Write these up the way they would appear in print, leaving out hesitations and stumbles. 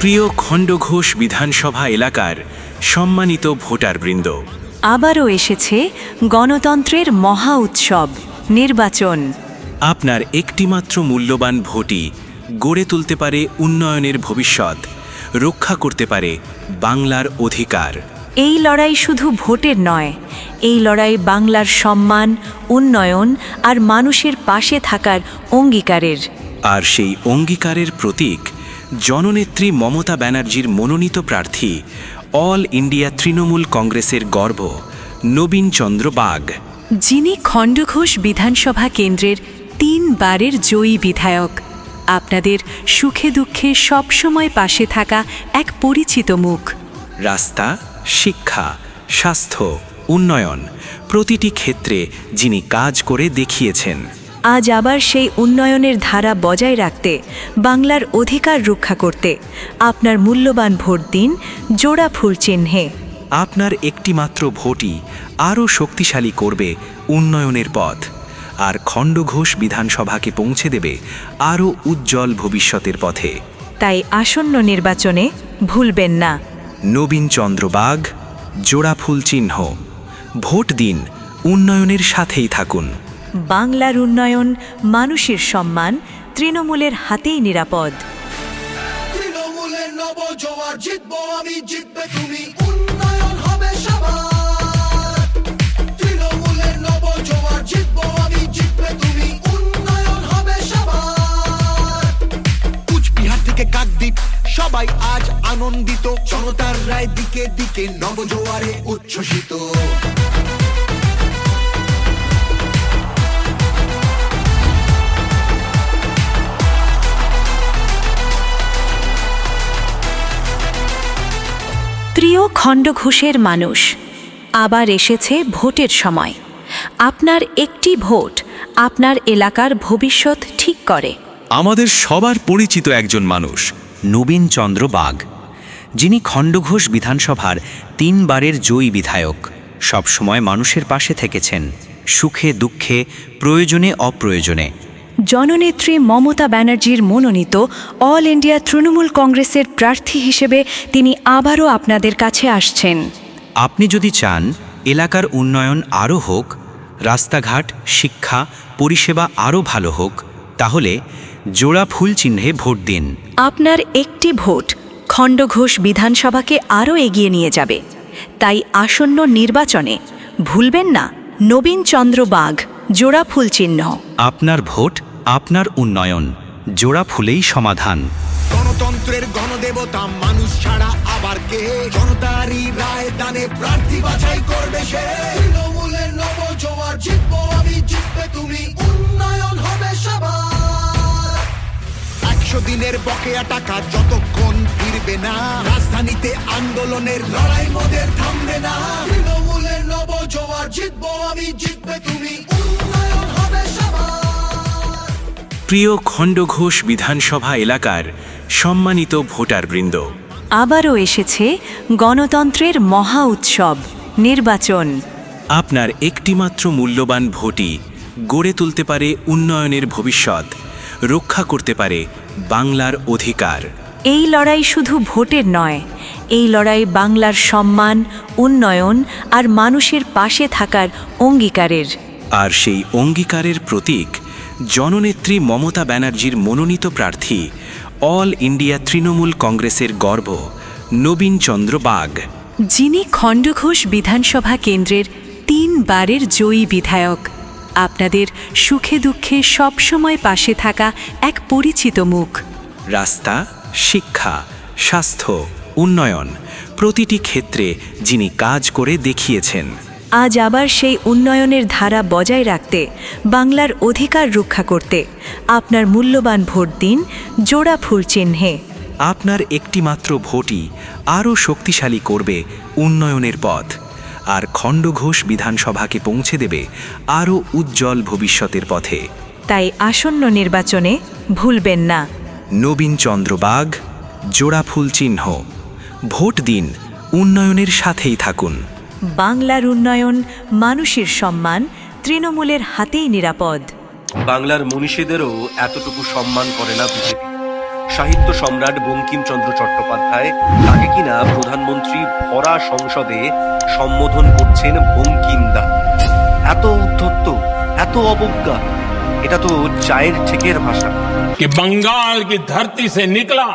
প্রিয় খণ্ডঘোষ বিধানসভা এলাকার সম্মানিত ভোটারবৃন্দ, আবারও এসেছে গণতন্ত্রের মহা উৎসব নির্বাচন। আপনার একটিমাত্র মূল্যবান ভোটই গড়ে তুলতে পারে উন্নয়নের ভবিষ্যৎ, রক্ষা করতে পারে বাংলার অধিকার। এই লড়াই শুধু ভোটের নয়, এই লড়াই বাংলার সম্মান, উন্নয়ন আর মানুষের পাশে থাকার অঙ্গীকারের। আর সেই অঙ্গীকারের প্রতীক জননেত্রী মমতা ব্যানার্জির মনোনীত প্রার্থী, অল ইন্ডিয়া তৃণমূল কংগ্রেসের গর্ব নবীন চন্দ্র বাগ, যিনি খণ্ডঘোষ বিধানসভা কেন্দ্রের 3 বারের জয়ী বিধায়ক। আপনাদের সুখে দুঃখে সবসময় পাশে থাকা এক পরিচিত মুখ। রাস্তা, শিক্ষা, স্বাস্থ্য, উন্নয়ন প্রতিটি ক্ষেত্রে যিনি কাজ করে দেখিয়েছেন। আজ আবার সেই উন্নয়নের ধারা বজায় রাখতে, বাংলার অধিকার রক্ষা করতে আপনার মূল্যবান ভোট দিন জোড়া ফুল চিহ্নে। আপনার একটিমাত্র ভোটই আরও শক্তিশালী করবে উন্নয়নের পথ, আর খণ্ডঘোষ বিধানসভাকে পৌঁছে দেবে আরও উজ্জ্বল ভবিষ্যতের পথে। তাই আসন্ন নির্বাচনে ভুলবেন না নবীন চন্দ্র বাগ, জোড়া ফুল চিহ্ন। ভোট দিন, উন্নয়নের সাথেই থাকুন। বাংলার উন্নয়ন, মানুষের সম্মান, তৃণমূলের হাতেই নিরাপদ। তৃণমূলের নবজোয়ার, জিতবো আমি, জিতবে তুমি, উন্নয়ন হবে সবার। তৃণমূলের নবজোয়ার, জিতবো আমি, জিতবে তুমি, উন্নয়ন হবে সবার। কুচবিহার থেকে কাকদ্বীপ সবাই আজ আনন্দিত, জনতার রায় দিকে দিকে নবজোয়ারে উচ্ছ্বসিত। প্রিয় খণ্ডঘোষের মানুষ, আবার এসেছে ভোটের সময়। আপনার একটি ভোট আপনার এলাকার ভবিষ্যৎ ঠিক করে। আমাদের সবার পরিচিত একজন মানুষ নবীন চন্দ্র বাগ, যিনি খণ্ডঘোষ বিধানসভার 3 বারের জয়ী বিধায়ক। সবসময় মানুষের পাশে থেকেছেন, সুখে দুঃখে, প্রয়োজনে অপ্রয়োজনে। জননেত্রী মমতা ব্যানার্জির মনোনীত অল ইন্ডিয়া তৃণমূল কংগ্রেসের প্রার্থী হিসেবে তিনি আবারও আপনাদের কাছে আসছেন। আপনি যদি চান এলাকার উন্নয়ন আরও হোক, রাস্তাঘাট, শিক্ষা, পরিষেবা আরও ভালো হোক, তাহলে জোড়া ফুল চিহ্নে ভোট দিন। আপনার একটি ভোট খণ্ডঘোষ বিধানসভাকে আরও এগিয়ে নিয়ে যাবে। তাই আসন্ন নির্বাচনে ভুলবেন না নবীন চন্দ্র বাগ, জোড়া ফুল চিহ্ন। আপনার ভোট, আপনার উন্নয়ন, জোড়া ফুলেই সমাধান। গণতন্ত্রের গণদেবতা মানুষ ছাড়া আবার কে, জনতারই রায় দানে প্রার্থী বাছাই করবে সে। তৃণমূলের নবজোয়ার, জিতবো আমি, জিতবে তুমি, উন্নয়ন হবে সবার। 100 দিনের বকেয়া টাকা যতক্ষণ ফিরবে না, রাজধানীতে আন্দোলনের লড়াই মোদের থামবে না। তৃণমূলের নবজোয়ার, জিতবো আমি, জিতবে তুমি, উন্নয়ন হবে সবার। প্রিয় খণ্ডঘোষ বিধানসভা এলাকার সম্মানিত ভোটারবৃন্দ, আবারও এসেছে গণতন্ত্রের মহা উৎসব নির্বাচন। আপনার একটিমাত্র মূল্যবান ভোটই গড়ে তুলতে পারে উন্নয়নের ভবিষ্যৎ, রক্ষা করতে পারে বাংলার অধিকার। এই লড়াই শুধু ভোটের নয়, এই লড়াই বাংলার সম্মান, উন্নয়ন আর মানুষের পাশে থাকার অঙ্গীকারের। আর সেই অঙ্গীকারের প্রতীক জননেত্রী মমতা ব্যানার্জির মনোনীত প্রার্থী, অল ইন্ডিয়া তৃণমূল কংগ্রেসের গর্ব নবীন চন্দ্র বাগ, যিনি খণ্ডঘোষ বিধানসভা কেন্দ্রের 3 বারের জয়ী বিধায়ক। আপনাদের সুখে দুঃখে সবসময় পাশে থাকা এক পরিচিত মুখ। রাস্তা, শিক্ষা, স্বাস্থ্য, উন্নয়ন প্রতিটি ক্ষেত্রে যিনি কাজ করে দেখিয়েছেন। আজ আবার সেই উন্নয়নের ধারা বজায় রাখতে, বাংলার অধিকার রক্ষা করতে আপনার মূল্যবান ভোট দিন জোড়া ফুল চিহ্নে। আপনার একটিমাত্র ভোটই আরও শক্তিশালী করবে উন্নয়নের পথ, আর খণ্ডঘোষ বিধানসভাকে পৌঁছে দেবে আরও উজ্জ্বল ভবিষ্যতের পথে। তাই আসন্ন নির্বাচনে ভুলবেন না নবীন চন্দ্র বাগ, জোড়া ফুল চিহ্ন। ভোট দিন, উন্নয়নের সাথেই থাকুন। বাংলার উন্নয়ন, মানুষের সম্মান, তৃণমূলের হাতেই নিরাপদ। বাংলার মনীষীদেরও এতটুকু সম্মান করে না বিজেপি। সাহিত্য সম্রাট বঙ্কিমচন্দ্র চট্টোপাধ্যায় তাকে কিনা প্রধানমন্ত্রী ভরা সংসদে সম্বোধন করছেন বঙ্কিমদা। এত উদ্ধত্ত, এত অবজ্ঞা, এটা তো চায়ের ঠেকের ভাষা। कि बंगाल की धरती से निकला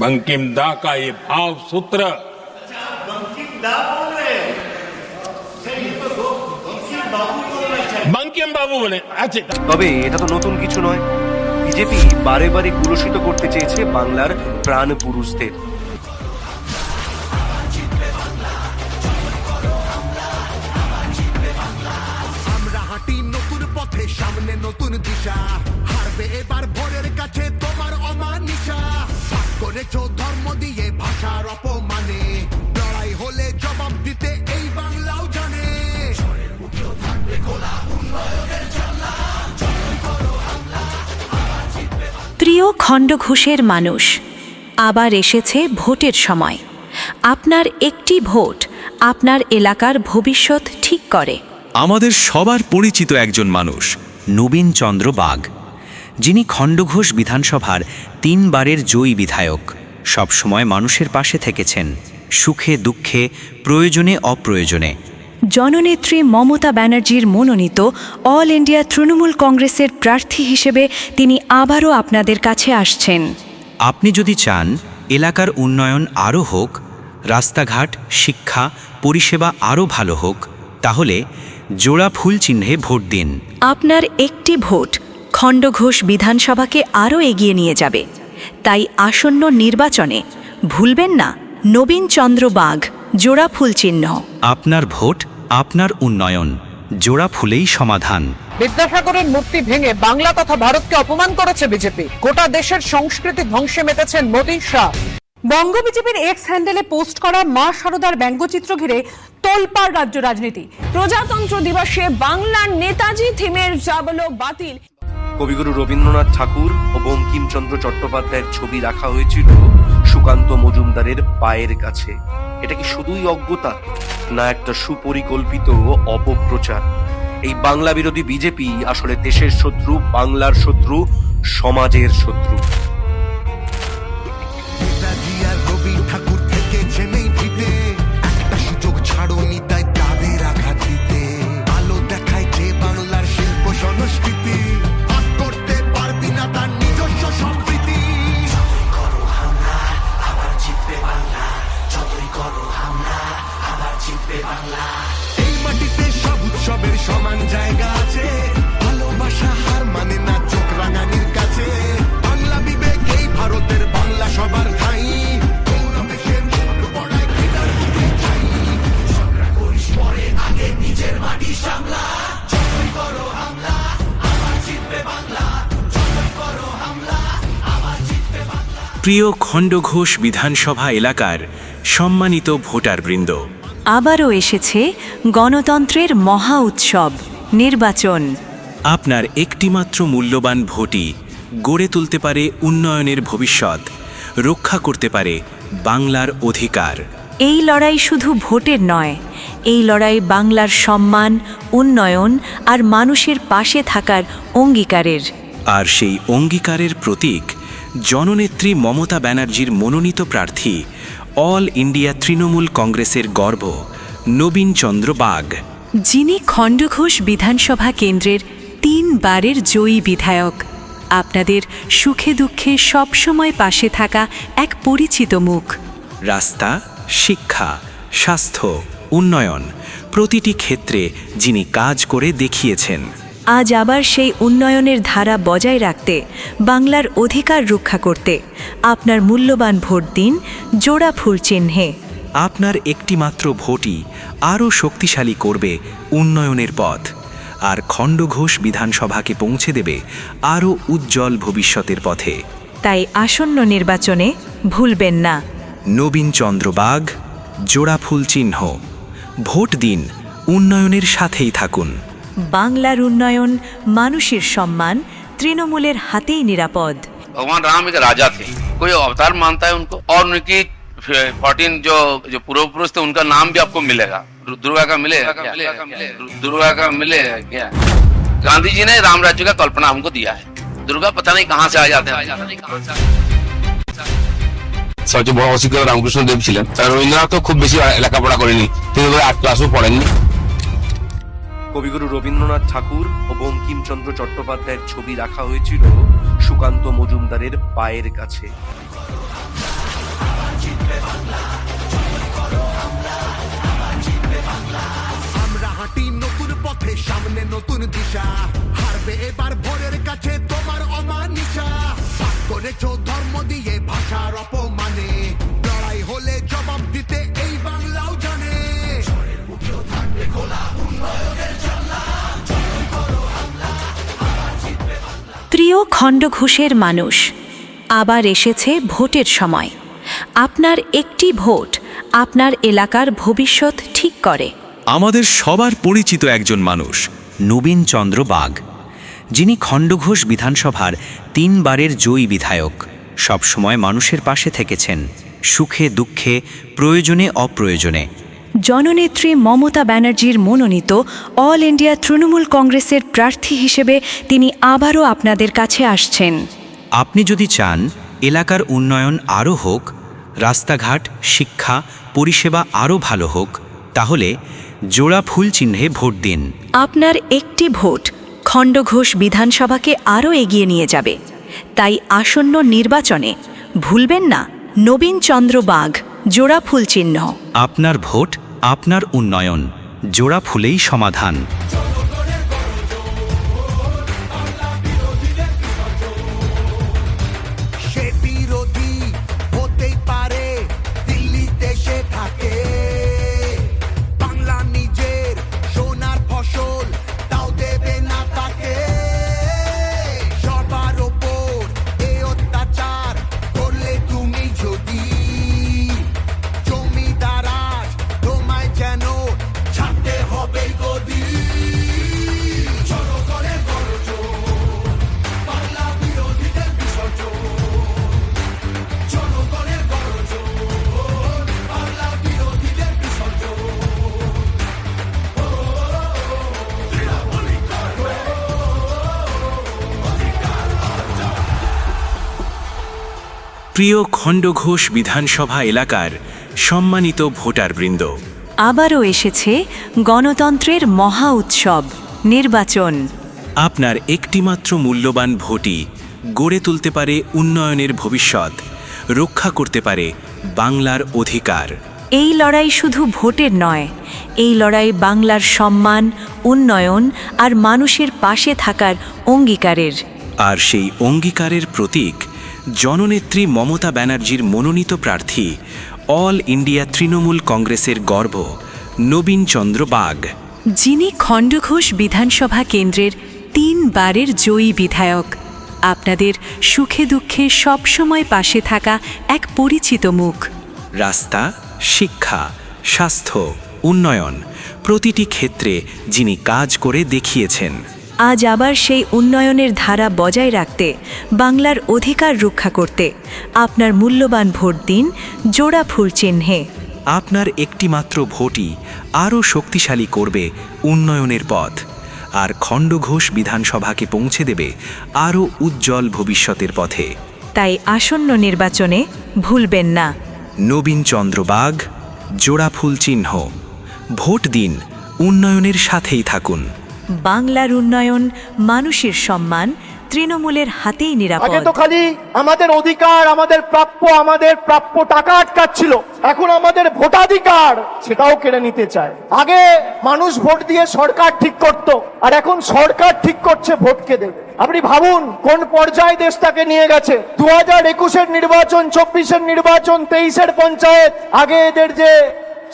बंकिम दा का ये भाव सूत्र। बंकिम बाबू बोले अच्छा। তবে এটা তো নতুন কিছু নয়। বিজেপি বারে বারে কুলসিত করতে চেয়েছে বাংলার প্রাণ পুরুষদের। আমরা হাঁটি নতুন পথে, সামনে নতুন দিশা, হারবে এবার ভোরের কাছে তোমার অমানিসা। ভাগ করেছো ধর্ম দিয়ে ভাষার অপমানে, লড়াই হলে জবাব দিতে এই বাংলাও জানে। প্রিয় খণ্ডঘোষের মানুষ, আবার এসেছে ভোটের সময়। আপনার একটি ভোট আপনার এলাকার ভবিষ্যৎ ঠিক করে। আমাদের সবার পরিচিত একজন মানুষ, নবীন চন্দ্র বাগ, যিনি খণ্ডঘোষ বিধানসভার 3 বারের জয়ী বিধায়ক, সবসময় মানুষের পাশে থেকেছেন, সুখে দুঃখে, প্রয়োজনে অপ্রয়োজনে। জননেত্রী মমতা ব্যানার্জির মনোনীত অল ইন্ডিয়া তৃণমূল কংগ্রেসের প্রার্থী হিসেবে তিনি আবারও আপনাদের কাছে আসছেন। আপনি যদি চান এলাকার উন্নয়ন আরও হোক, রাস্তাঘাট, শিক্ষা, পরিষেবা আরও ভালো হোক, তাহলে জোড়া ফুল চিহ্নে ভোট দিন। আপনার একটি ভোট খণ্ডঘোষ বিধানসভাকে আরও এগিয়ে নিয়ে যাবে। তাই আসন্ন নির্বাচনে ভুলবেন না নবীন চন্দ্র বাগ, জোড়া ফুল চিহ্ন। আপনার ভোট, আপনার উন্নয়ন, জোড়া ফুলেই সমাধান। বিদ্যাসাগরের মূর্তি ভেঙে বাংলা তথা ভারতকে অপমান করেছে বিজেপি। গোটা দেশের সংস্কৃতি ধ্বংসে মেতেছেন মোদী শাহ। বঙ্গ বিজেপির এক্স হ্যান্ডেলে পোস্ট করা মা শারদার ব্যঙ্গচিত্র ঘিরে তোলপাড় রাজ্য রাজনীতি। প্রজাতন্ত্র দিবসে বাংলার নেতাজি থিমের জাবলো বাতিল। কবিগুরু রবীন্দ্রনাথ ঠাকুর ও বঙ্কিমচন্দ্র চট্টোপাধ্যায়ের ছবি রাখা হয়েছিল সুকান্ত মজুমদারের পায়ের কাছে। এটা কি শুধুই অজ্ঞতা, না একটা সুপরিকল্পিত অপপ্রচার? এই বাংলা বিরোধী বিজেপি আসলে দেশের শত্রু, বাংলার শত্রু, সমাজের শত্রু। নেতাজি আর রবি ঠাকুর থেকেছে নেই ফিতে, একটা সুযোগ ছাড়োনি তাই তাদের আঘাত দিতে। আলো দেখায় যে বাংলার শিল্প সংস্কৃতি, ভাগ করতে পারবি না তার নিজস্ব সম্প্রীতি। এই মাটিতে সব উৎসবের সমান জায়গা আছে, ভালোবাসা হার মানে না চোখ রাঙানির কাছে। বাংলা বিবেক এই ভারতের, বাংলা সবার ঠাই। গৌরবে সে মন বড়ায় ঘৃণার বুকে ছাই। ঝগড়া করিস পরে, আগে নিজের মাটি সামলা। যতই করো হামলা, আবার জিতবে বাংলা। যতই করো হামলা, আবার জিতবে বাংলা। প্রিয় খণ্ডঘোষ বিধানসভা এলাকার সম্মানিত ভোটারবৃন্দ, আবারও এসেছে গণতন্ত্রের মহা উৎসব, নির্বাচন। আপনার একটিমাত্র মূল্যবান ভোটই গড়ে তুলতে পারে উন্নয়নের ভবিষ্যৎ, রক্ষা করতে পারে বাংলার অধিকার। এই লড়াই শুধু ভোটের নয়, এই লড়াই বাংলার সম্মান, উন্নয়ন আর মানুষের পাশে থাকার অঙ্গীকারের। আর সেই অঙ্গীকারের প্রতীক জননেত্রী মমতা ব্যানার্জির মনোনীত প্রার্থী, অল ইন্ডিয়া তৃণমূল কংগ্রেসের গর্ব নবীন চন্দ্র বাগ, যিনি খণ্ডঘোষ বিধানসভা কেন্দ্রের 3 বারের জয়ী বিধায়ক। আপনাদের সুখে দুঃখে সবসময় পাশে থাকা এক পরিচিত মুখ। রাস্তা, শিক্ষা, স্বাস্থ্য, উন্নয়ন প্রতিটি ক্ষেত্রে যিনি কাজ করে দেখিয়েছেন। আজ আবার সেই উন্নয়নের ধারা বজায় রাখতে, বাংলার অধিকার রক্ষা করতে আপনার মূল্যবান ভোট দিন জোড়া ফুল চিহ্নে। আপনার একটিমাত্র ভোটই আরও শক্তিশালী করবে উন্নয়নের পথ, আর খণ্ডঘোষ বিধানসভাকে পৌঁছে দেবে আরও উজ্জ্বল ভবিষ্যতের পথে। তাই আসন্ন নির্বাচনে ভুলবেন না নবীন চন্দ্র বাগ, জোড়া ফুল চিহ্ন। ভোট দিন, উন্নয়নের সাথেই থাকুন। বাংলার উন্নয়ন, মানুষের সম্মান তৃণমূলের হাতেই নিরাপদ। भगवान राम एक राजा थे, कोई अवतार मानता है उनको, और उनकी 14 जो पूर्व पुरुष थे उनका नाम भी आपको मिलेगा। दुर्गा का मिलेगा, दुर्गा का मिलेगा क्या? गांधी जी ने राम राज्य का कल्पना हमको दिया है। दुर्गा पता नहीं कहाँ से आ जाते हैं। সবচেয়ে বড় অশিক্ষিত রামকৃষ্ণ দেব ছিলেন। রবীন্দ্রনাথ তো খুব বেশি লেখাপড়া করেনি, তিনি 8 ক্লাসও পড়েননি। কবিগুরু রবীন্দ্রনাথ ঠাকুর ও বঙ্কিমচন্দ্র চট্টোপাধ্যায়ের ছবি রাখা হয়েছিল সুকান্ত মজুমদারের পায়ের কাছে। আমরা হাঁটি নতুন পথে, সামনে নতুন দিশা, হারবে এবার ভোরের কাছে তোমার অমানিসা। পাপ করেছো ধর্ম দিয়ে ভাষার অপমানে, লড়াই হলে জবাব দিতে এই বাংলাও জানে। প্রিয় খণ্ডঘোষের মানুষ, আবার এসেছে ভোটের সময়। আপনার একটি ভোট আপনার এলাকার ভবিষ্যৎ ঠিক করে। আমাদের সবার পরিচিত একজন মানুষ, নবীন চন্দ্র বাগ, যিনি খণ্ডঘোষ বিধানসভার 3 বারের জয়ী বিধায়ক, সবসময় মানুষের পাশে থেকেছেন, সুখে দুঃখে, প্রয়োজনে অপ্রয়োজনে। জননেত্রী মমতা ব্যানার্জির মনোনীত অল ইন্ডিয়া তৃণমূল কংগ্রেসের প্রার্থী হিসেবে তিনি আবারও আপনাদের কাছে আসছেন। আপনি যদি চান এলাকার উন্নয়ন আরও হোক, রাস্তাঘাট, শিক্ষা, পরিষেবা আরও ভালো হোক, তাহলে জোড়া ফুল চিহ্নে ভোট দিন। আপনার একটি ভোট খণ্ডঘোষ বিধানসভাকে আরও এগিয়ে নিয়ে যাবে। তাই আসন্ন নির্বাচনে ভুলবেন না নবীন চন্দ্র বাগ, জোড়া ফুল চিহ্ন। আপনার ভোট, আপনার উন্নয়ন, জোড়া ফুলেই সমাধান। সে বিরোধী হতেই পারে, দিল্লিতে সে থাকে, বাংলা নিজের সোনার ফসল তাও দেবে না তাকে। সবার ওপর এই অত্যাচার করলে তুমি যদি, জমিদার আজ তোমায় যেন ছাড়তে হবে গদি। জনগণের গর্জন, বাংলা বিরোধীদের বিসর্জন। জনগণের গর্জন, বাংলা বিরোধীদের বিসর্জন। প্রিয় খণ্ডঘোষ বিধানসভা এলাকার সম্মানিত ভোটারবৃন্দ, আবারও এসেছে গণতন্ত্রের মহা উৎসব, নির্বাচন। আপনার একটিমাত্র মূল্যবান ভোটই গড়ে তুলতে পারে উন্নয়নের ভবিষ্যৎ, রক্ষা করতে পারে বাংলার অধিকার। এই লড়াই শুধু ভোটের নয়, এই লড়াই বাংলার সম্মান, উন্নয়ন আর মানুষের পাশে থাকার অঙ্গীকারের। আর সেই অঙ্গীকারের প্রতীক জননেত্রী মমতা ব্যানার্জির মনোনীত প্রার্থী, অল ইন্ডিয়া তৃণমূল কংগ্রেসের গর্ব নবীন চন্দ্র বাগ, যিনি খণ্ডঘোষ বিধানসভা কেন্দ্রের 3 বারের জয়ী বিধায়ক। আপনাদের সুখে দুঃখে সবসময় পাশে থাকা এক পরিচিত মুখ। রাস্তা, শিক্ষা, স্বাস্থ্য, উন্নয়ন, প্রতিটি ক্ষেত্রে যিনি কাজ করে দেখিয়েছেন। আজ আবার সেই উন্নয়নের ধারা বজায় রাখতে, বাংলার অধিকার রক্ষা করতে আপনার মূল্যবান ভোট দিন জোড়া ফুল চিহ্নে। আপনার একটিমাত্র ভোটই আরও শক্তিশালী করবে উন্নয়নের পথ, আর খণ্ডঘোষ বিধানসভাকে পৌঁছে দেবে আরও উজ্জ্বল ভবিষ্যতের পথে। তাই আসন্ন নির্বাচনে ভুলবেন না নবীন চন্দ্র বাগ, জোড়া ফুল চিহ্ন। ভোট দিন, উন্নয়নের সাথেই থাকুন। বাংলার উন্নয়ন, মানুষের সম্মান তৃণমূলের হাতেই নিরাপদ। আগে তো খালি আমাদের অধিকার, আমাদের প্রাপ্য টাকা আটকাচ্ছিল, এখন আমাদের ভোটাধিকার সেটাও কেড়ে নিতে চায়। আগে মানুষ ভোট দিয়ে সরকার ঠিক করত, আর এখন সরকার ঠিক করছে ভোটকে দেবে। আপনি ভাবুন কোন পর্যায়ে দেশটাকে নিয়ে গেছে। 2021-এর নির্বাচন, 24-এর নির্বাচন, 23-এর পঞ্চায়েত, আগে এদের যে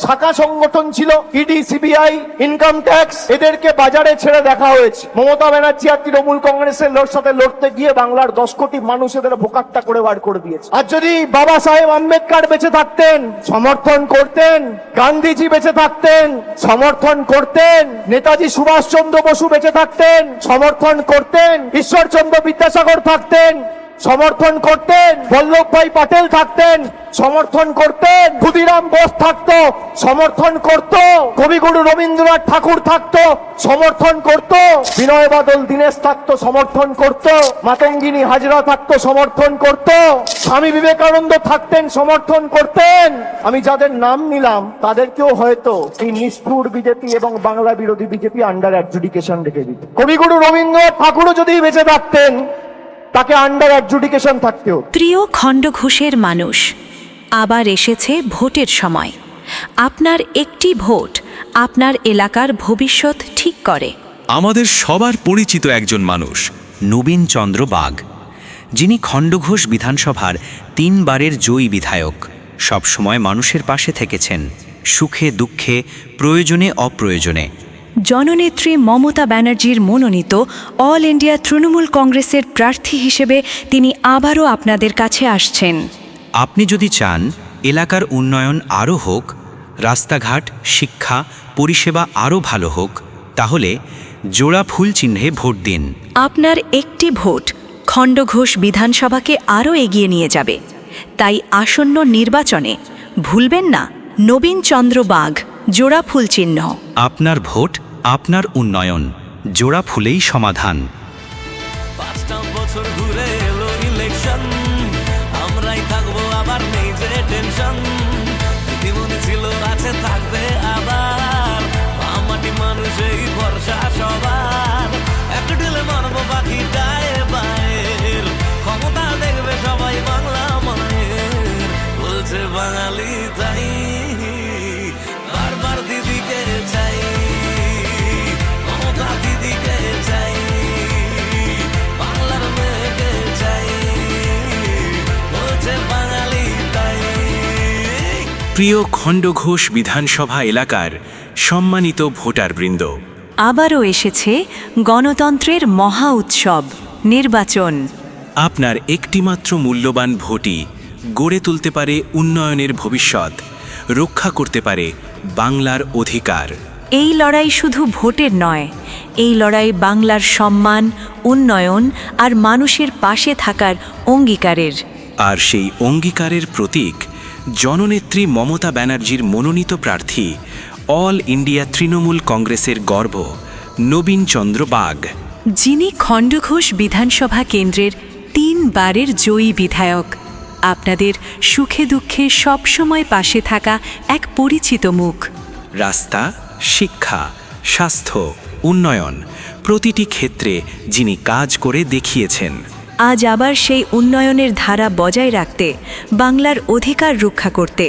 শাখা সংগঠন ছিল ইডি, সিবিআই, ইনকাম ট্যাক্স, এদেরকে বাজারে ছেড়ে দেখা হয়েছে। মমতা ব্যানার্জি আর তৃণমূল কংগ্রেসের সাথে লড়তে গিয়ে বাংলার 10 কোটি মানুষ এদের ভোকাট্টা করে বার করে দিয়েছে। আর যদি বাবা সাহেব আম্বেদকর বেঁচে থাকতেন সমর্থন করতেন, গান্ধীজি বেঁচে থাকতেন সমর্থন করতেন, নেতাজি সুভাষচন্দ্র বসু বেঁচে থাকতেন সমর্থন করতেন, ঈশ্বরচন্দ্র বিদ্যাসাগর থাকতেন সমর্থন করতেন, বল্লভভাই পাটেল থাকতেন, সমর্থন করতেন, ক্ষুদিরাম বোস থাকতো, সমর্থন করত, কবিগুরু রবীন্দ্রনাথ ঠাকুর থাকতো, সমর্থন করত, বিনয় বাদল দীনেশ থাকতো, সমর্থন করত, মাতঙ্গিনী হাজরা থাকতো, সমর্থন করত, স্বামী বিবেকানন্দ থাকতেন, সমর্থন করতেন। আমি যাদের নাম নিলাম তাদেরকেও হয়তো এই নিষ্ঠুর বিজেপি এবং বাংলা বিরোধী বিজেপি আন্ডার অ্যাডজুডিকেশন রেখে দিত। কবিগুরু রবীন্দ্রনাথ ঠাকুরও যদি বেঁচে থাকতেন তাকে আন্ডার অ্যাডজুডিকেশন থাকতেও। প্রিয় খণ্ডঘোষের মানুষ, আবার এসেছে ভোটের সময়। আপনার একটি ভোট আপনার এলাকার ভবিষ্যৎ ঠিক করে। আমাদের সবার পরিচিত একজন মানুষ, নবীন চন্দ্র বাগ, যিনি খণ্ডঘোষ বিধানসভার 3 বারের জয়ী বিধায়ক, সবসময় মানুষের পাশে থেকেছেন, সুখে দুঃখে, প্রয়োজনে অপ্রয়োজনে। জননেত্রী মমতা ব্যানার্জির মনোনীত অল ইন্ডিয়া তৃণমূল কংগ্রেসের প্রার্থী হিসেবে তিনি আবারও আপনাদের কাছে আসছেন। আপনি যদি চান এলাকার উন্নয়ন আরও হোক, রাস্তাঘাট, শিক্ষা, পরিষেবা আরও ভালো হোক, তাহলে জোড়া ফুল চিহ্নে ভোট দিন। আপনার একটি ভোট খণ্ডঘোষ বিধানসভাকে আরও এগিয়ে নিয়ে যাবে। তাই আসন্ন নির্বাচনে ভুলবেন না নবীন চন্দ্র বাগ, জোড়া ফুল চিহ্ন। আপনার ভোট, আপনার উন্নয়ন, জোড়া ফুলেই সমাধান। 5টা বছর ঘুরে এলো ইলেকশন, আমরাই থাকবো আবার নেই যে টেনশন। জীবন ছিল আছে থাকবে আবার, মাটি মানুষেই ভরসা সবার। এক ঢিলে মারবো পাখি গায়ে বায়ের, ক্ষমতা দেখবে সবাই বাংলা মায়ের। বলছে বাঙালি তাই বারবার দিদিকে চাই, মমতা দিদিকে চাই, বাংলার মেয়েকে চাই, বলছে বাঙালি তাই। প্রিয় খণ্ডঘোষ বিধানসভা এলাকার সম্মানিত ভোটারবৃন্দ, আবারও এসেছে গণতন্ত্রের মহা উৎসব, নির্বাচন। আপনার একটিমাত্র মূল্যবান ভোটই গড়ে তুলতে পারে উন্নয়নের ভবিষ্যৎ, রক্ষা করতে পারে বাংলার অধিকার। এই লড়াই শুধু ভোটের নয়, এই লড়াই বাংলার সম্মান, উন্নয়ন আর মানুষের পাশে থাকার অঙ্গীকারের। আর সেই অঙ্গীকারের প্রতীক জননেত্রী মমতা ব্যানার্জির মনোনীত প্রার্থী, অল ইন্ডিয়া তৃণমূল কংগ্রেসের গর্ব নবীন চন্দ্র বাগ, যিনি খণ্ডঘোষ বিধানসভা কেন্দ্রের 3 বারের জয়ী বিধায়ক। আপনাদের সুখে দুঃখে সবসময় পাশে থাকা এক পরিচিত মুখ। রাস্তা, শিক্ষা, স্বাস্থ্য, উন্নয়ন প্রতিটি ক্ষেত্রে যিনি কাজ করে দেখিয়েছেন। আজ আবার সেই উন্নয়নের ধারা বজায় রাখতে, বাংলার অধিকার রক্ষা করতে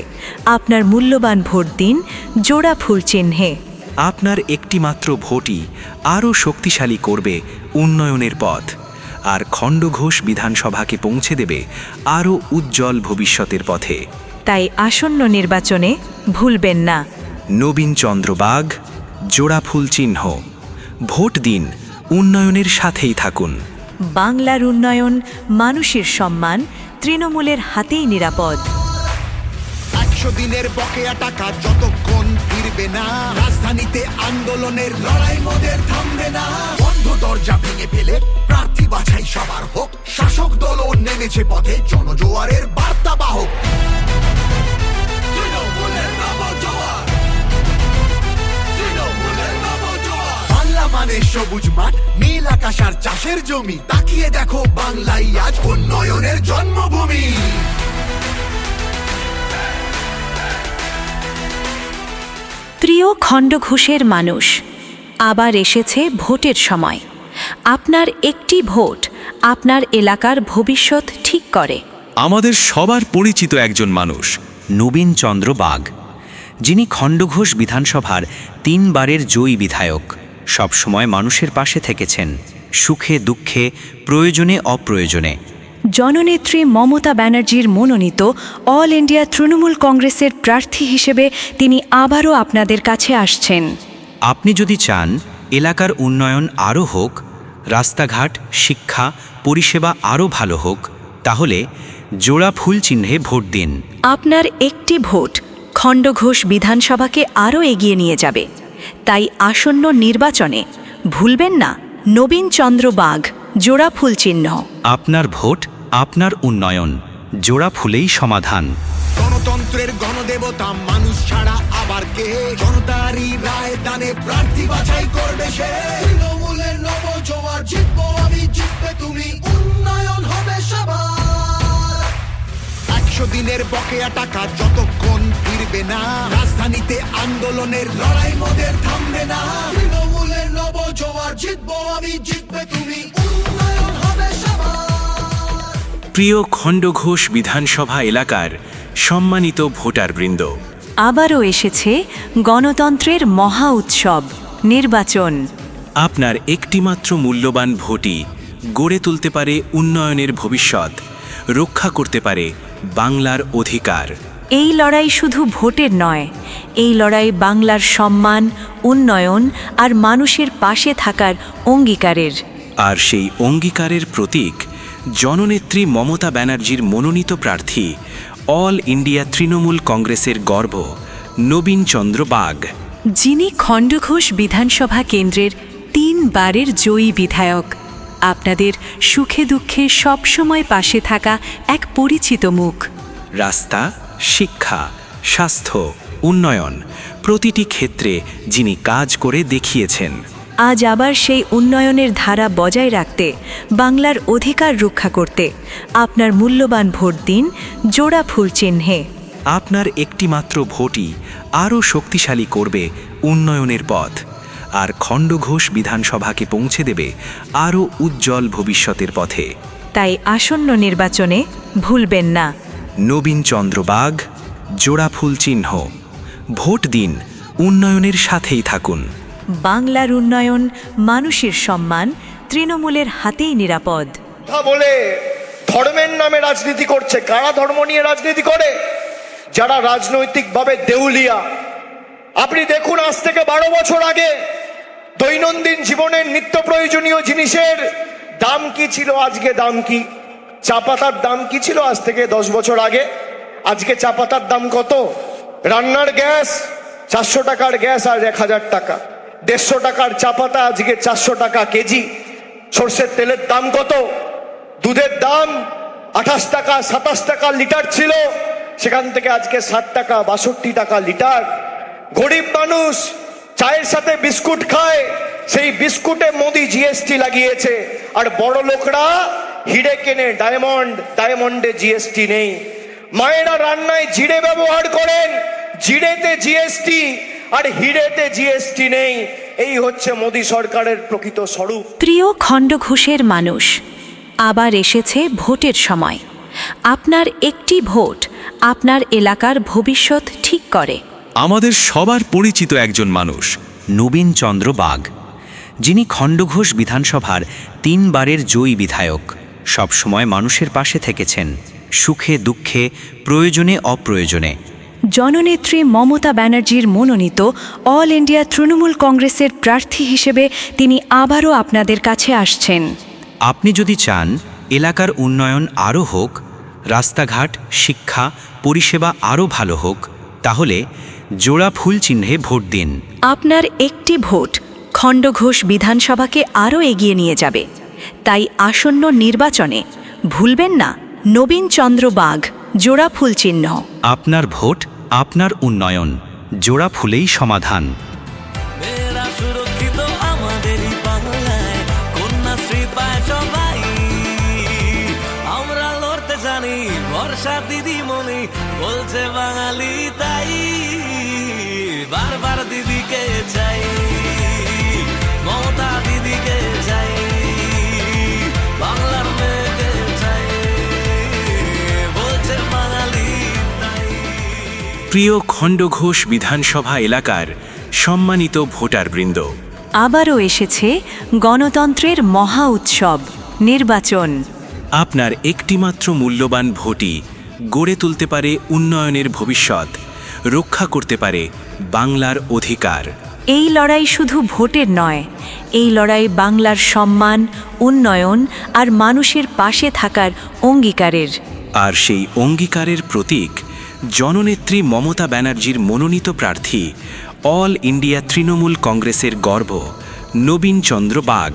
আপনার মূল্যবান ভোট দিন জোড়া ফুল চিহ্নে। আপনার একটিমাত্র ভোটই আরও শক্তিশালী করবে উন্নয়নের পথ, আর খণ্ডঘোষ বিধানসভাকে পৌঁছে দেবে আরও উজ্জ্বল ভবিষ্যতের পথে। তাই আসন্ন নির্বাচনে ভুলবেন না নবীন চন্দ্র বাগ, জোড়া ফুল চিহ্ন। ভোট দিন, উন্নয়নের সাথেই থাকুন। বাংলার উন্নয়ন, মানুষের সম্মান তৃণমূলের হাতেই নিরাপদ। 100 দিনের বকেয়া টাকা যতক্ষণ ফিরবে না, রাজধানীতে আন্দোলনের লড়াই মোদের থামবে না। বন্ধ দরজা ভেঙে ফেলে প্রার্থী বাছাই সবার হোক, শাসক দলও নেমেছে পথে জনজোয়ারের বার্তা বাহক। তৃণমূলের নবজোয়ার, তৃণমূলের নবজোয়ার। বাংলা মানে সবুজ মাঠ, নীল আকাশ আর চাষের জমি, তাকিয়ে দেখো বাংলাই আজ উন্নয়নের জন্মভূমি। প্রিয় খণ্ডঘোষের মানুষ, আবার এসেছে ভোটের সময়। আপনার একটি ভোট আপনার এলাকার ভবিষ্যৎ ঠিক করে। আমাদের সবার পরিচিত একজন মানুষ, নবীন চন্দ্র বাগ, যিনি খণ্ডঘোষ বিধানসভার 3 বারের জয়ী বিধায়ক, সবসময় মানুষের পাশে থেকেছেন, সুখে দুঃখে, প্রয়োজনে অপ্রয়োজনে। জননেত্রী মমতা ব্যানার্জির মনোনীত অল ইন্ডিয়া তৃণমূল কংগ্রেসের প্রার্থী হিসেবে তিনি আবারও আপনাদের কাছে আসছেন। আপনি যদি চান এলাকার উন্নয়ন আরও হোক, রাস্তাঘাট, শিক্ষা, পরিষেবা আরও ভালো হোক, তাহলে জোড়া ফুল চিহ্নে ভোট দিন। আপনার একটি ভোট খণ্ডঘোষ বিধানসভাকে আরও এগিয়ে নিয়ে যাবে। তাই আসন্ন নির্বাচনে ভুলবেন না নবীন চন্দ্র বাগ, জোড়া ফুল চিহ্ন। আপনার ভোট, আপনার উন্নয়ন জোড়া ফুলেই সমাধান। গণতন্ত্রের গণদেবতা মানুষ ছাড়া আবার কে? জনতারই রায় দানে প্রার্থী বাছাই করবে সে। তৃণমূলের নবজোয়ার জিতবো আমি, জিতবে তুমি, উন্নয়ন হবে সবার। 100 দিনের বকেয়া টাকা যতক্ষণ ফিরবে না, রাজধানীতে আন্দোলনের লড়াই মোদের থামবে না। তৃণমূলের নবজোয়ার জিতবো আমি, জিতবে তুমি, উন্নয়ন হবে সবার। প্রিয় খণ্ডঘোষ বিধানসভা এলাকার সম্মানিত ভোটারবৃন্দ, আবারও এসেছে গণতন্ত্রের মহা উৎসব নির্বাচন। আপনার একটিমাত্র মূল্যবান ভোটই গড়ে তুলতে পারে উন্নয়নের ভবিষ্যৎ, রক্ষা করতে পারে বাংলার অধিকার। এই লড়াই শুধু ভোটের নয়, এই লড়াই বাংলার সম্মান, উন্নয়ন আর মানুষের পাশে থাকার অঙ্গীকারের। আর সেই অঙ্গীকারের প্রতীক জননেত্রী মমতা ব্যানার্জির মনোনীত প্রার্থী, অল ইন্ডিয়া তৃণমূল কংগ্রেসের গর্ব নবীন চন্দ্র বাগ, যিনি খণ্ডঘোষ বিধানসভা কেন্দ্রের 3 বারের জয়ী বিধায়ক। আপনাদের সুখে দুঃখে সবসময় পাশে থাকা এক পরিচিত মুখ। রাস্তা, শিক্ষা, স্বাস্থ্য, উন্নয়ন প্রতিটি ক্ষেত্রে যিনি কাজ করে দেখিয়েছেন। আজ আবার সেই উন্নয়নের ধারা বজায় রাখতে, বাংলার অধিকার রক্ষা করতে আপনার মূল্যবান ভোট দিন জোড়া ফুল চিহ্নে। আপনার একটিমাত্র ভোটই আরও শক্তিশালী করবে উন্নয়নের পথ, আর খণ্ডঘোষ বিধানসভাকে পৌঁছে দেবে আরও উজ্জ্বল ভবিষ্যতের পথে। তাই আসন্ন নির্বাচনে ভুলবেন না নবীন চন্দ্র বাগ, জোড়া ফুল চিহ্ন। ভোট দিন, উন্নয়নের সাথেই থাকুন। বাংলার উন্নয়ন, মানুষের সম্মান তৃণমূলের হাতেই নিরাপদ। কথা বলে ধর্মের নামে রাজনীতি করছে। কারা ধর্ম নিয়ে রাজনীতি করে? যারা রাজনৈতিকভাবে দেউলিয়া। আপনি দেখুন, আজ থেকে 12 বছর আগে দৈনন্দিন জীবনের নিত্য প্রয়োজনীয় জিনিসের দাম কি ছিল, আজকে দাম কি? চা পাতার দাম কি ছিল আজ থেকে 10 বছর আগে? আজকে চা পাতার দাম কত? রান্নার গ্যাস 400 টাকার গ্যাস আর 1000 টাকা। 150 টাকার চা পাতা আজকে 400 টাকা কেজি। সর্ষের তেলের দাম কত? দুধের দাম 28 টাকা 27 টাকা লিটার ছিল, সেখান থেকে আজকে 60 টাকা 62 টাকা লিটার। গরিব মানুষ চায়ের সাথে বিস্কুট খায়, সেই বিস্কুটে মোদি জিএসটি লাগিয়েছে। আর বড় লোকরা হিরে কেনে ডায়মন্ডে জিএসটি নেই। মায়েরা রান্নায় জিরে ব্যবহার করেন, জিরেতে জিএসটি আর হিরেতে জিএসটি নেই। এই হচ্ছে মোদি সরকারের প্রকৃত স্বরূপ। প্রিয় খণ্ডঘোষের মানুষ, আবার এসেছে ভোটের সময়। আপনার একটি ভোট আপনার এলাকার ভবিষ্যৎ ঠিক করে। আমাদের সবার পরিচিত একজন মানুষ, নবীন চন্দ্র বাগ, যিনি খণ্ডঘোষ বিধানসভার 3 বারের জয়ী বিধায়ক। সবসময় মানুষের পাশে থেকেছেন, সুখে দুঃখে, প্রয়োজনে অপ্রয়োজনে। জননেত্রী মমতা ব্যানার্জির মনোনীত অল ইন্ডিয়া তৃণমূল কংগ্রেসের প্রার্থী হিসেবে তিনি আবারও আপনাদের কাছে আসছেন। আপনি যদি চান এলাকার উন্নয়ন আরও হোক, রাস্তাঘাট, শিক্ষা, পরিষেবা আরও ভালো হোক, তাহলে জোড়া ফুল চিহ্নে ভোট দিন। আপনার একটি ভোট খণ্ডঘোষ বিধানসভাকে আরও এগিয়ে নিয়ে যাবে। তাই আসন্ন নির্বাচনে ভুলবেন না নবীন চন্দ্র বাগ, জোড়া ফুল চিহ্ন। আপনার ভোট, আপনার উন্নয়ন জোড়া ফুলেই সমাধান। মেয়েরা সুরক্ষিত আমাদেরই বাংলায়, কন্যাশ্রী পায় সবাই। আমরা লড়তে জানি, বর্ষা দিদিমণি বলছে বাঙালি তাই। বারবার দিদিকে চাই, মমতা দিদিকে চাই, বাংলার মেয়েকে চাই, বলছে বাঙালি তাই। প্রিয় খণ্ডঘোষ বিধানসভা এলাকার সম্মানিত ভোটারবৃন্দ, আবারও এসেছে গণতন্ত্রের মহা উৎসব নির্বাচন। আপনার একটিমাত্র মূল্যবান ভোটই গড়ে তুলতে পারে উন্নয়নের ভবিষ্যৎ, রক্ষা করতে পারে বাংলার অধিকার। এই লড়াই শুধু ভোটের নয়, এই লড়াই বাংলার সম্মান, উন্নয়ন আর মানুষের পাশে থাকার অঙ্গীকারের। আর সেই অঙ্গীকারের প্রতীক জননেত্রী মমতা ব্যানার্জির মনোনীত প্রার্থী, অল ইন্ডিয়া তৃণমূল কংগ্রেসের গর্ব নবীন চন্দ্র বাগ,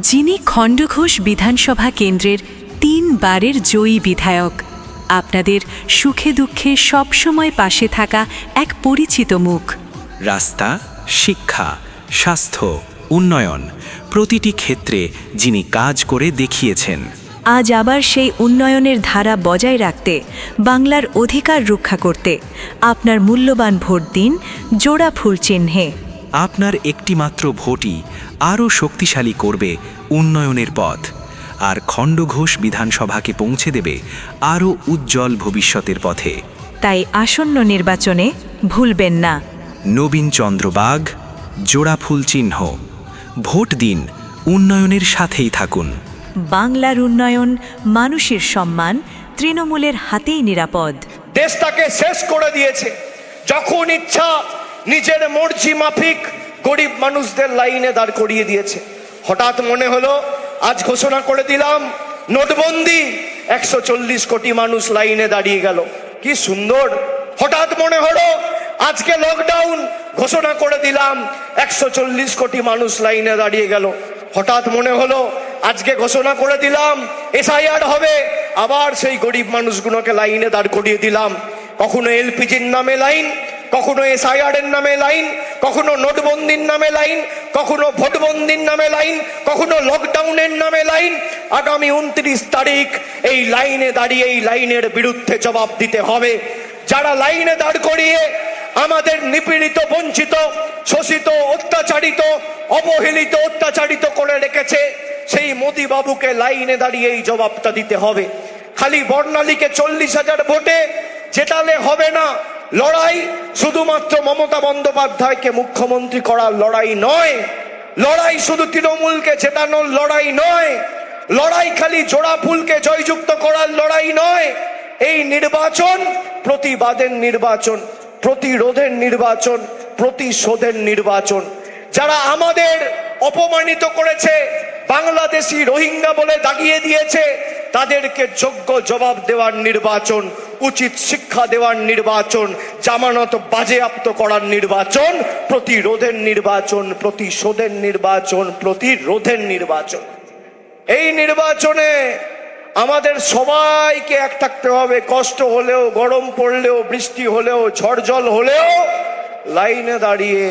যিনি খণ্ডঘোষ বিধানসভা কেন্দ্রের তিনবারের জয়ী বিধায়ক, আপনাদের সুখে দুঃখে সবসময় পাশে থাকা এক পরিচিত মুখ। রাস্তা, শিক্ষা, স্বাস্থ্য, উন্নয়ন প্রতিটি ক্ষেত্রে যিনি কাজ করে দেখিয়েছেন। আজ আবার সেই উন্নয়নের ধারা বজায় রাখতে, বাংলার অধিকার রক্ষা করতে আপনার মূল্যবান ভোট দিন জোড়া ফুল চিহ্নে। আপনার একটিমাত্র ভোটই আরও শক্তিশালী করবে উন্নয়নের পথ, আর খণ্ডঘোষ বিধানসভাকে পৌঁছে দেবে আরও উজ্জ্বল ভবিষ্যতের পথে। তাই আসন্ন নির্বাচনে ভুলবেন না নবীন চন্দ্র বাগ, জোড়া ফুল চিহ্ন। ভোট দিন, উন্নয়নের সাথেই থাকুন। বাংলার উন্নয়ন, মানুষের সম্মান তৃণমূলের হাতেই নিরাপদ। দেশটাকে শেষ করে দিয়েছে। যখন ইচ্ছা নিজের মর্জি মাফিক গরিব মানুষদের লাইনে দাঁড় করিয়ে দিয়েছে। হঠাৎ মনে হলো আজ ঘোষণা করে দিলাম নোটবন্দি, 140 কোটি মানুষ লাইনে দাঁড়িয়ে গেল, কি সুন্দর। হঠাৎ মনে হলো আজকে লকডাউন, ঘোষণা করে দিলাম 140 কোটি মানুষ লাইনে দাঁড়িয়ে গেল। হঠাৎ মনে হলো আজকে ঘোষণা করে দিলাম এসআইআর হবে, আবার সেই গরিব মানুষগুলোকে লাইনে দাঁড় করিয়ে দিলাম। কখনো এলপিজির নামে লাইন, কখনো এসআইআর এর নামে লাইন, কখনো নোটবন্দির নামে লাইন, কখনো ভোটবন্দির নামে লাইন, কখনো লকডাউনের নামে লাইন। আগামী 29 তারিখ এই লাইনে দাঁড়িয়ে এই লাইনের বিরুদ্ধে জবাব দিতে হবে। যারা লাইনে দাঁড় করিয়ে আমাদের নিপীড়িত, বঞ্চিত, শোষিত, অত্যাচারিত, অবহেলিত, অত্যাচারিত করে রেখেছে, সেই মোদি বাবুকে লাইনে দাঁড়িয়ে এই জবাবটা দিতে হবে। খালি বর্ণালীকে 40,000 ভোটে জেতালে হবে না। লড়াই শুধুমাত্র মমতা বন্দ্যোপাধ্যায়কে মুখ্যমন্ত্রী করার লড়াই নয়, লড়াই শুধু তৃণমূলকে জেতানোর লড়াই নয়, লড়াই খালি জোড়া ফুলকে জয়যুক্ত করার লড়াই নয়। এই নির্বাচন প্রতিবাদের নির্বাচন, প্রতিরোধের নির্বাচন, প্রতিশোধের নির্বাচন। যারা আমাদের অপমানিত করেছে, বাংলাদেশি রোহিঙ্গা বলে দাগিয়ে দিয়েছে, তাদেরকে যোগ্য জবাব দেওয়ার নির্বাচন, উচিত শিক্ষা দেওয়ার নির্বাচন, জামানত বাজেয়াপ্ত করার নির্বাচন, প্রতিরোধের নির্বাচন, প্রতিশোধের নির্বাচন, প্রতিরোধের নির্বাচন। এই নির্বাচনে আমাদের সবাইকে এক থাকতে হবে। কষ্ট হলেও, গরম পড়লেও, বৃষ্টি হলেও, ঝড় জল হলেও লাইনে দাঁড়িয়ে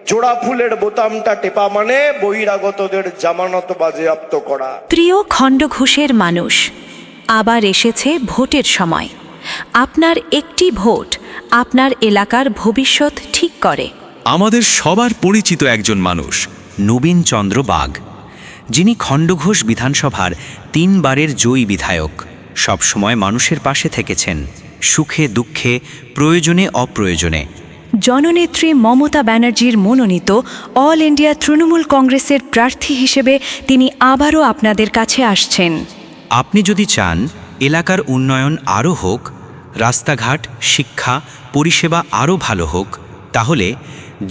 জোড়া ফুলের বোতামটা টেপা মানে বহিরাগতদের জামানত বাজেয়াপ্ত করা। প্রিয় খণ্ডঘোষের মানুষ, আবার এসেছে ভোটের সময়। আপনার একটি ভোট আপনার এলাকার ভবিষ্যৎ ঠিক করে। আমাদের সবার পরিচিত একজন মানুষ, নবীন চন্দ্র বাগ, যিনি খণ্ডঘোষ বিধানসভার 3 বারের জয়ী বিধায়ক, সবসময় মানুষের পাশে থেকেছেন, সুখে দুঃখে, প্রয়োজনে অপ্রয়োজনে। জননেত্রী মমতা ব্যানার্জির মনোনীত অল ইন্ডিয়া তৃণমূল কংগ্রেসের প্রার্থী হিসেবে তিনি আবারও আপনাদের কাছে আসছেন। আপনি যদি চান এলাকার উন্নয়ন আরও হোক, রাস্তাঘাট, শিক্ষা, পরিষেবা আরও ভালো হোক, তাহলে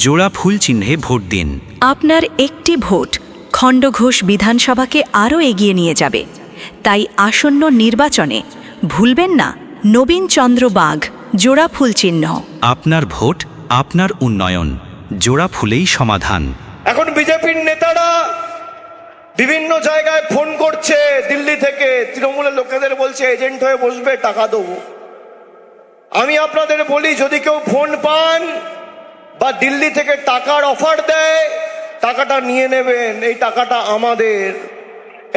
জোড়া ফুল চিহ্নে ভোট দিন। আপনার একটি ভোট খণ্ডঘোষ বিধানসভাকে আরও এগিয়ে নিয়ে যাবে। তাই আসন্ন নির্বাচনে ভুলবেন না নবীন চন্দ্র বাগ, জোড়া ফুল চিহ্ন। আপনার ভোট, আপনার উন্নয়ন, জোড়া ফুলেই সমাধান। এখন বিজেপির নেতারা বিভিন্ন জায়গায় ফোন করছে, দিল্লি থেকে তৃণমূলের লোকেদের বলছে এজেন্ট হয়ে বসবে, টাকা দেবো। আমি আপনাদের বলি, যদি কেউ ফোন পান বা দিল্লি থেকে টাকার অফার দেয়, টাকাটা নিয়ে নেবেন। এই টাকাটা আমাদের,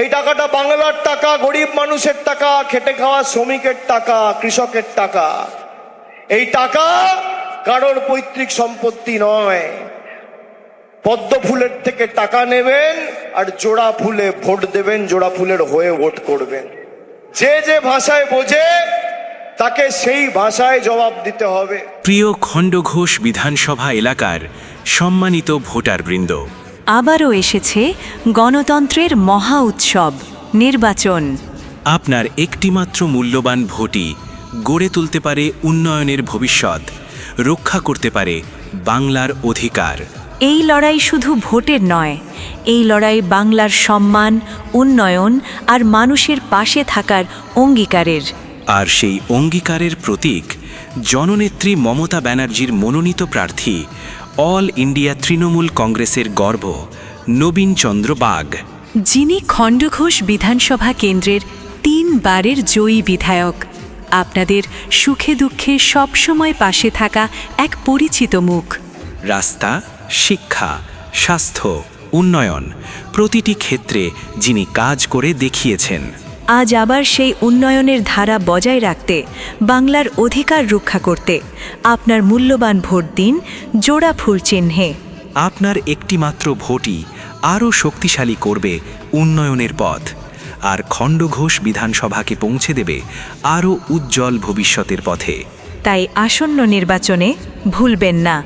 এই টাকাটা বাংলার টাকা, গরিব মানুষের টাকা, খেটে খাওয়া শ্রমিকের টাকা, কৃষকের টাকা। এই টাকা কারোর পৈতৃক সম্পত্তি নয়। পদ্ম ফুলের থেকে টাকা নেবেন আর জোড়া ফুলে ভোট দেবেন, জোড়া ফুলের হয়ে ভোট করবেন। যে যে ভাষায় বোঝে তাকে সেই ভাষায় জবাব দিতে হবে। প্রিয় খণ্ডঘোষ বিধানসভা এলাকার সম্মানিত ভোটারবৃন্দ, আবারও এসেছে গণতন্ত্রের মহা উৎসব নির্বাচন। আপনার একটিমাত্র মূল্যবান ভোটই গড়ে তুলতে পারে উন্নয়নের ভবিষ্যৎ, রক্ষা করতে পারে বাংলার অধিকার। এই লড়াই শুধু ভোটের নয়, এই লড়াই বাংলার সম্মান, উন্নয়ন আর মানুষের পাশে থাকার অঙ্গীকারের। আর সেই অঙ্গীকারের প্রতীক জননেত্রী মমতা ব্যানার্জির মনোনীত প্রার্থী, অল ইন্ডিয়া তৃণমূল কংগ্রেসের গর্ব নবীন চন্দ্র বাগ, যিনি খণ্ডঘোষ বিধানসভা কেন্দ্রের তিনবারের জয়ী বিধায়ক, আপনাদের সুখে দুঃখে সবসময় পাশে থাকা এক পরিচিত মুখ। রাস্তা, শিক্ষা, স্বাস্থ্য, উন্নয়ন প্রতিটি ক্ষেত্রে যিনি কাজ করে দেখিয়েছেন। আজ আবার সেই উন্নয়নের ধারা বজায় রাখতে, বাংলার অধিকার রক্ষা করতে আপনার মূল্যবান ভোট দিন জোড়া ফুল চিহ্নে। আপনার একটিমাত্র ভোটই আরও শক্তিশালী করবে উন্নয়নের পথ, আর খণ্ডঘোষ বিধানসভাকে পৌঁছে দেবে আরও উজ্জ্বল ভবিষ্যতের পথে। তাই আসন্ন নির্বাচনে ভুলবেন না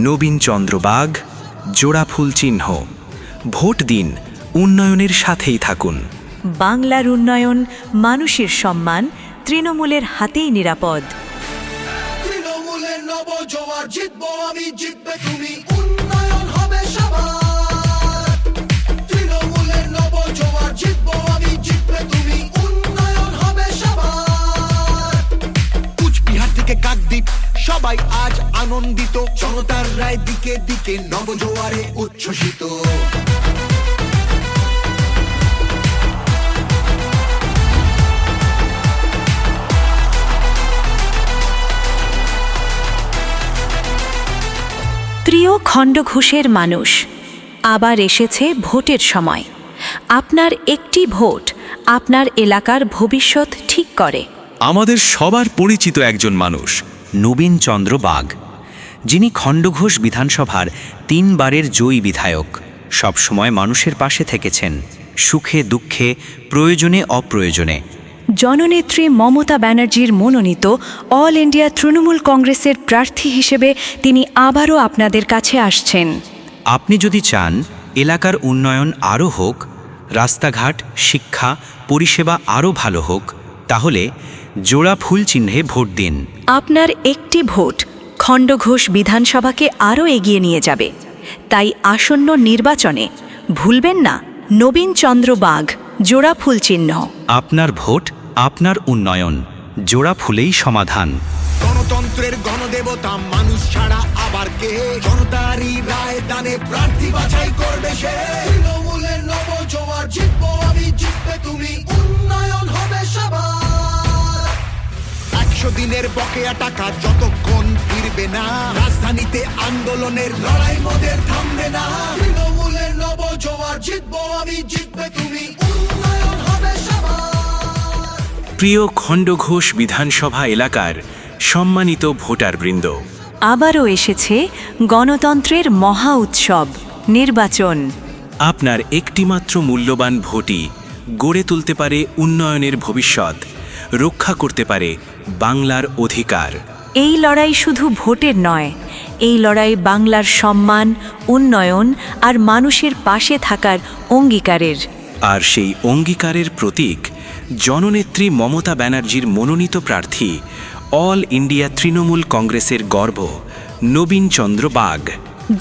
নবীন চন্দ্র বাগ, জোড়া ফুল চিহ্ন। ভোট দিন, উন্নয়নের সাথেই থাকুন। বাংলার উন্নয়ন, মানুষের সম্মান, তৃণমূলের হাতেই নিরাপদ। তৃণমূলের নবজোয়ার জিতবো আমি, জিতবে তুমি, উন্নয়ন হবে সবার। তৃণমূলের নবজোয়ার জিতবো আমি, জিতবে তুমি, উন্নয়ন হবে সবার। কুচবিহার থেকে কাকদ্বীপ সবাই আজ আনন্দিত, জনতার রায় দিকে দিকে নবজোয়ারে উচ্ছ্বসিত। প্রিয় খণ্ডঘোষের মানুষ, আবার এসেছে ভোটের সময়। আপনার একটি ভোট আপনার এলাকার ভবিষ্যৎ ঠিক করে। আমাদের সবার পরিচিত একজন মানুষ, নবীন চন্দ্র বাগ, যিনি খণ্ডঘোষ বিধানসভার তিনবারের জয়ী বিধায়ক, সবসময় মানুষের পাশে থেকেছেন, সুখে দুঃখে, প্রয়োজনে অপ্রয়োজনে। জননেত্রী মমতা ব্যানার্জির মনোনীত অল ইন্ডিয়া তৃণমূল কংগ্রেসের প্রার্থী হিসেবে তিনি আবারও আপনাদের কাছে আসছেন। আপনি যদি চান এলাকার উন্নয়ন আরও হোক, রাস্তাঘাট, শিক্ষা, পরিষেবা আরও ভালো হোক, তাহলে জোড়া ফুল চিহ্নে ভোট দিন। আপনার একটি ভোট খণ্ডঘোষ বিধানসভাকে আরও এগিয়ে নিয়ে যাবে। তাই আসন্ন নির্বাচনে ভুলবেন না নবীন চন্দ্র বাগ, জোড়া ফুল চিহ্ন। আপনার ভোট, আপনার উন্নয়ন, জোড়া ফুলেই সমাধান। গণতন্ত্রের গণদেবতা মানুষ ছাড়া আবার কে, জনতারই রায় দানে প্রার্থী বাছাই করবে সে। তৃণমূলের নবজোয়ার জিতবো আমি, জিতবে তুমি, উন্নয়ন হবে সবার। 100 দিনের বকেয়া টাকা যতক্ষণ ফিরবে না, রাজধানীতে আন্দোলনের লড়াই মোদের থামবে না। তৃণমূলের নবজোয়ার জিতবো আমি, জিতবে তুমি, উন্নয়ন হবে সবার। প্রিয় খণ্ডঘোষ বিধানসভা এলাকার সম্মানিত ভোটারবৃন্দ, আবারও এসেছে গণতন্ত্রের মহা উৎসব নির্বাচন। আপনার একটিমাত্র মূল্যবান ভোটই গড়ে তুলতে পারে উন্নয়নের ভবিষ্যৎ, রক্ষা করতে পারে বাংলার অধিকার। এই লড়াই শুধু ভোটের নয়, এই লড়াই বাংলার সম্মান, উন্নয়ন আর মানুষের পাশে থাকার অঙ্গীকারের। আর সেই অঙ্গীকারের প্রতীক জননেত্রী মমতা ব্যানার্জির মনোনীত প্রার্থী, অল ইন্ডিয়া তৃণমূল কংগ্রেসের গর্ব নবীন চন্দ্র বাগ,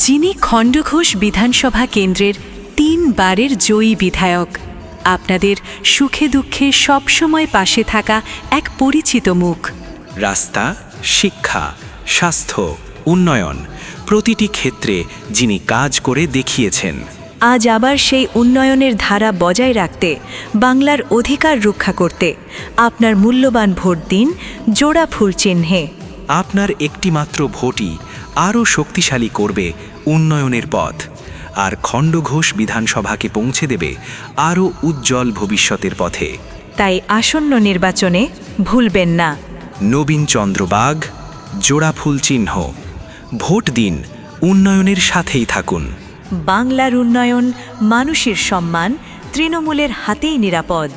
যিনি খণ্ডঘোষ বিধানসভা কেন্দ্রের তিনবারের জয়ী বিধায়ক, আপনাদের সুখে দুঃখে সবসময় পাশে থাকা এক পরিচিত মুখ। রাস্তা, শিক্ষা, স্বাস্থ্য, উন্নয়ন প্রতিটি ক্ষেত্রে যিনি কাজ করে দেখিয়েছেন। আজ আবার সেই উন্নয়নের ধারা বজায় রাখতে, বাংলার অধিকার রক্ষা করতে আপনার মূল্যবান ভোট দিন জোড়া ফুল চিহ্নে। আপনার একটিমাত্র ভোটই আরও শক্তিশালী করবে উন্নয়নের পথ, আর খণ্ডঘোষ বিধানসভাকে পৌঁছে দেবে আরও উজ্জ্বল ভবিষ্যতের পথে। তাই আসন্ন নির্বাচনে ভুলবেন না নবীন চন্দ্র বাগ, জোড়া ফুল চিহ্ন। ভোট দিন, উন্নয়নের সাথেই থাকুন। বাংলার উন্নয়ন, মানুষের সম্মান, তৃণমূলের হাতেই নিরাপদ।